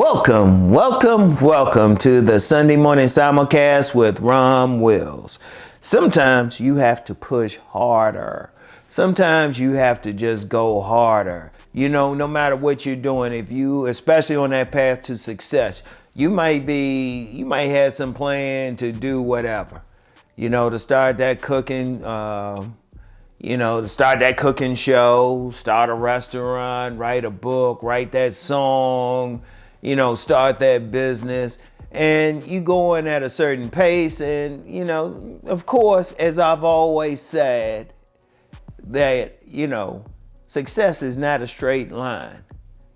Welcome to the Sunday morning simulcast with Rom Wills. Sometimes you have to push harder. Sometimes you have to just go harder. You know, no matter what you're doing, if you, especially on that path to success, you might have some plan to do whatever. You know, to start that cooking, show, start a restaurant, write a book, write that song, start that business. And you going at a certain pace. And, of course, as I've always said, that, success is not a straight line.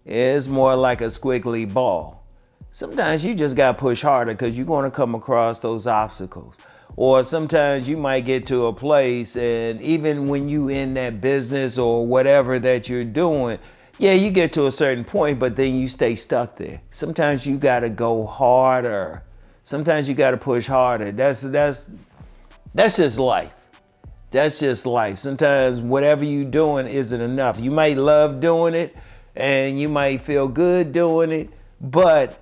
It's more like a squiggly ball. Sometimes you just got to push harder because you're going to come across those obstacles. Or sometimes you might get to a place, and even when you in that business or whatever that you're doing, yeah, you get to a certain point, but then you stay stuck there. Sometimes you got to go harder. Sometimes you got to push harder. That's just life. That's just life. Sometimes whatever you're doing isn't enough. You might love doing it and you might feel good doing it, but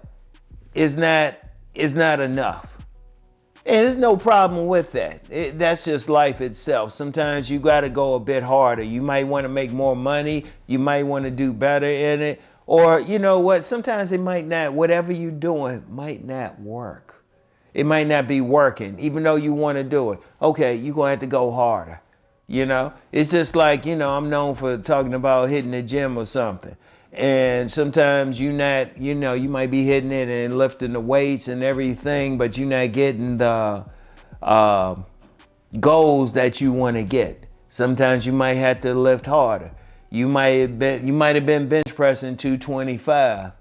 it's not enough. And there's no problem with that. That's just life itself. Sometimes you got to go a bit harder. You might want to make more money. You might want to do better in it. Or you know what? Sometimes it might not, whatever you're doing might not work. It might not be working, even though you want to do it. Okay, you're going to have to go harder. It's just like, I'm known for talking about hitting the gym or something. And sometimes you might be hitting it and lifting the weights and everything, but you're not getting the goals that you want to get. Sometimes you might have to lift harder. You might have been bench pressing 225,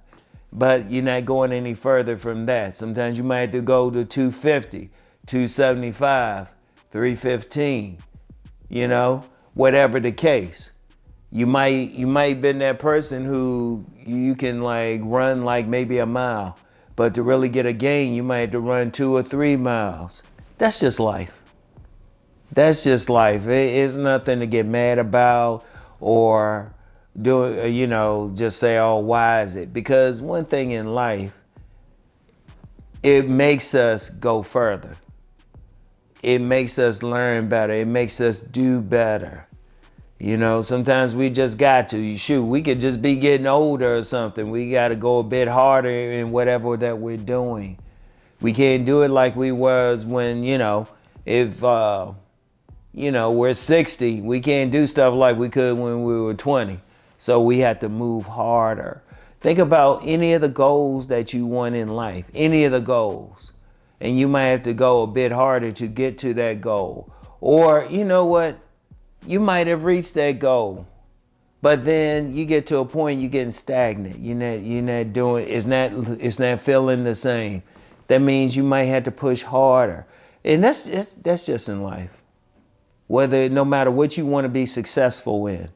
but you're not going any further from that. Sometimes you might have to go to 250, 275, 315, whatever the case. You might been that person who you can run maybe a mile, but to really get a gain, you might have to run 2 or 3 miles. That's just life. That's just life. It's nothing to get mad about or just say, oh, why is it? Because one thing in life, it makes us go further. It makes us learn better. It makes us do better. Sometimes we just got to. We could just be getting older or something. We got to go a bit harder in whatever that we're doing. We can't do it like we was when, if, we're 60, we can't do stuff like we could when we were 20. So we have to move harder. Think about any of the goals that you want in life, any of the goals. And you might have to go a bit harder to get to that goal. Or, you know what? You might have reached that goal, but then you get to a point you're getting stagnant. You're not doing. It's not feeling the same. That means you might have to push harder, and that's just in life. No matter what you want to be successful in,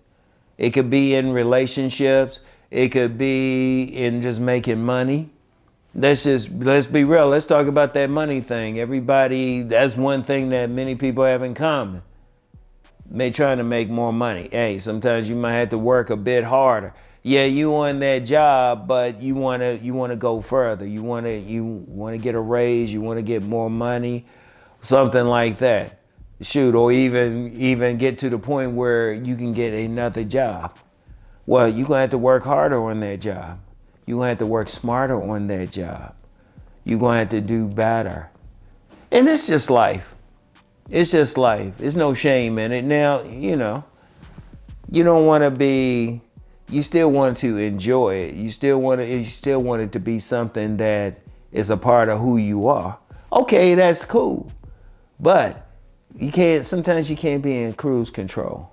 it could be in relationships. It could be in just making money. Let's be real. Let's talk about that money thing. That's one thing that many people have in common. Trying to make more money. Hey, sometimes you might have to work a bit harder. Yeah, you on that job, but you wanna go further. You wanna get a raise. You wanna get more money, something like that. Or even get to the point where you can get another job. Well, you're gonna have to work harder on that job. You're gonna have to work smarter on that job. You're gonna have to do better. And it's just life. It's just life. There's no shame in it. Now, you don't want to be, you still want to enjoy it. You still want it to be something that is a part of who you are. Okay, that's cool. But sometimes you can't be in cruise control.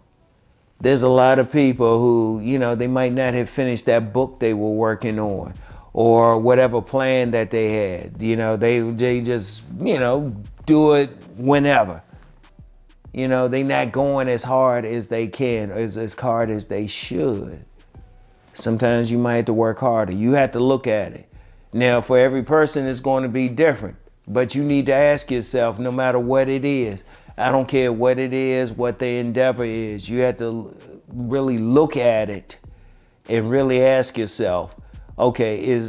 There's a lot of people who, they might not have finished that book they were working on or whatever plan that they had. They just, do it whenever. They're not going as hard as they can, as hard as they should. Sometimes you might have to work harder. You have to look at it. Now, for every person, it's going to be different. But you need to ask yourself, no matter what it is, I don't care what it is, what the endeavor is, you have to really look at it and really ask yourself, Okay,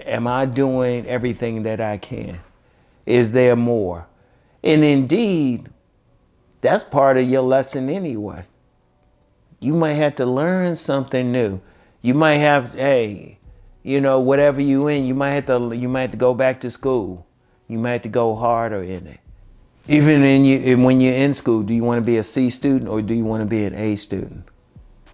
am I doing everything that I can? Is there more? And indeed, that's part of your lesson anyway. You might have to learn something new. You might have, hey, you know, whatever you in, you might have to go back to school. You might have to go harder in it. Even when you're in school, do you want to be a C student or do you want to be an A student?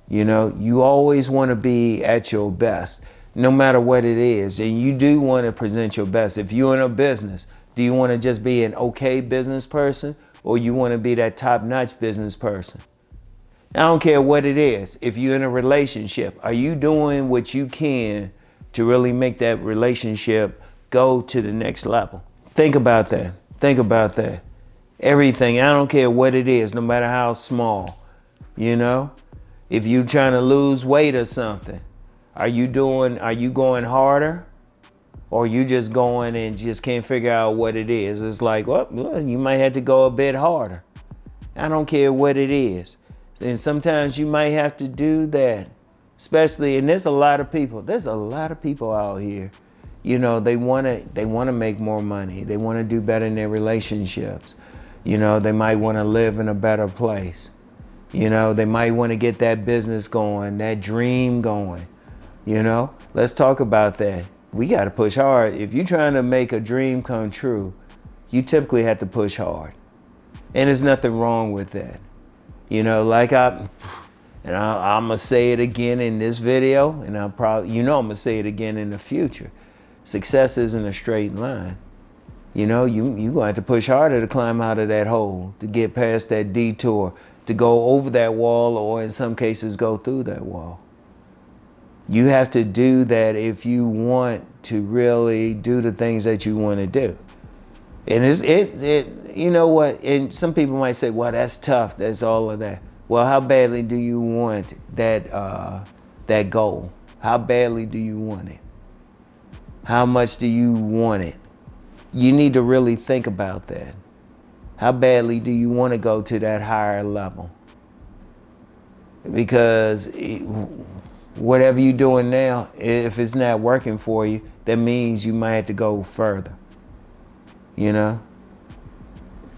You know, you always want to be at your best, no matter what it is. And you do want to present your best. If you're in a business, do you want to just be an okay business person or you want to be that top-notch business person? I don't care what it is. If you're in a relationship, are you doing what you can to really make that relationship go to the next level? Think about that. Think about that. Everything, I don't care what it is, no matter how small, you know? If you're trying to lose weight or something, are you going harder? Or you just going and just can't figure out what it is? It's like, well, you might have to go a bit harder. I don't care what it is. And sometimes you might have to do that. Especially, and there's a lot of people out here, you know, they want to make more money. They want to do better in their relationships. You know, they might want to live in a better place. You know, they might want to get that business going, that dream going. You know, let's talk about that. We got to push hard. If you're trying to make a dream come true, you typically have to push hard. And there's nothing wrong with that. You know, like I'm going to say it again in this video, and I'm going to say it again in the future. Success isn't a straight line. You know, you're going to have to push harder to climb out of that hole, to get past that detour, to go over that wall, or in some cases go through that wall. You have to do that if you want to really do the things that you want to do. And you know what? And some people might say, well, that's tough. That's all of that. Well, how badly do you want that goal? How badly do you want it? How much do you want it? You need to really think about that. How badly do you want to go to that higher level? Because whatever you're doing now, if it's not working for you, that means you might have to go further. You know?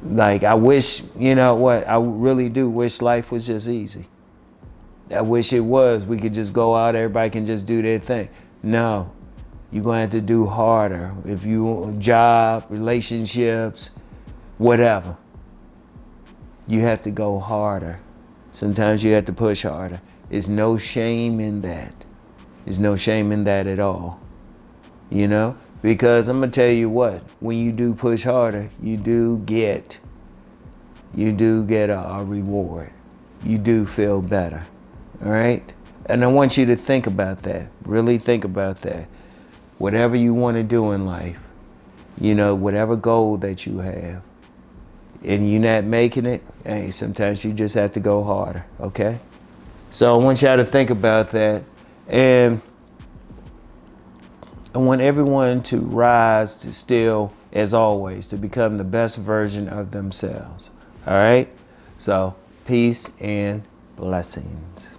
Like, I wish, you know what, I really do wish life was just easy. I wish it was. We could just go out, everybody can just do their thing. No, you're going to have to do harder. If you, job, relationships, whatever, you have to go harder. Sometimes you have to push harder. There's no shame in that. There's no shame in that at all. You know? Because I'm going to tell you what, when you do push harder, you do get a reward. You do feel better. All right? And I want you to think about that. Really think about that. Whatever you want to do in life, you know, whatever goal that you have, and you're not making it, hey, sometimes you just have to go harder, okay? So I want y'all to think about that. And I want everyone to rise to still, as always, to become the best version of themselves. All right? So, peace and blessings.